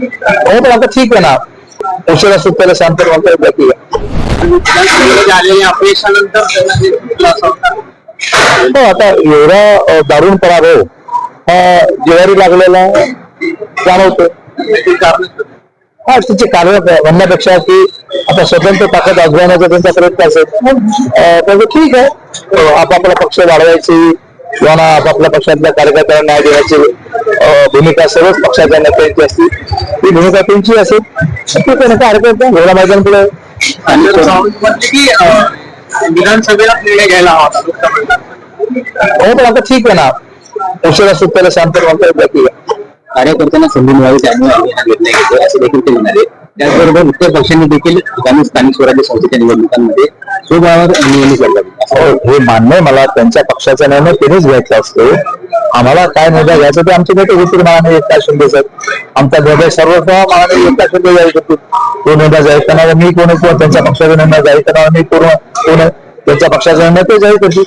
हो पण आता ठीक आहे ना, उशिरा सुट्ट्याला शांत म्हणता बाकी झालेल्या अपयशानंतर त्यांना जे भेटलं असं होतं. हो आता एवढा दारुण पराभव हा जिवारी लागलेला जाणवतो. त्याची कारणं हा तिचे कारण म्हणण्यापेक्षा की आता स्वतंत्र ताकद अजमावण्याचा त्यांचा प्रयत्न असेल तर ठीक आहे. आपापला पक्ष वाढवायची किंवा आपापल्या पक्षातल्या कार्यकर्त्यांना न्याय देण्याची भूमिका सर्वच पक्षाच्या नेत्यांची असते. ती भूमिका त्यांची असेल ठीक आहे ना, कार्यकर्ता घोडा मैदान पुढे म्हणजे की विधानसभेला निर्णय घ्यायला हवा होता लोकसभेला. हो पण आता ठीक आहे ना, उशिरा सुट्ट्याला शांत म्हणता बाकी कार्यकर्त्यांना समजून व्हावे त्यामुळे आम्ही हा निर्णय घेतोय असे देखील ते म्हणाले. त्याचबरोबर इतर पक्षांनी देखील आगामी स्थानिक स्वराज्य संस्थेच्या निवडणुकांमध्ये स्वबळावर निवडणूक लढवावी. हे मान्य आहे मला, त्यांच्या पक्षाचा निर्णय त्यांनीच घ्यायचा असतो. आम्हाला काय निर्णय घ्यायचा ते आमचे नेते घेतील. माननीय एकनाथ शिंदे साहेब आमचा निर्णय सर्व माननीय एकनाथ शिंदे जाहीर करतील. तो निर्णय जाहीर करणारा मी कोण किंवा त्यांच्या पक्षाचा निर्णय जाहीर करणारा मी कोण त्यांच्या पक्षाचा निर्णय ते जाहीर करतील.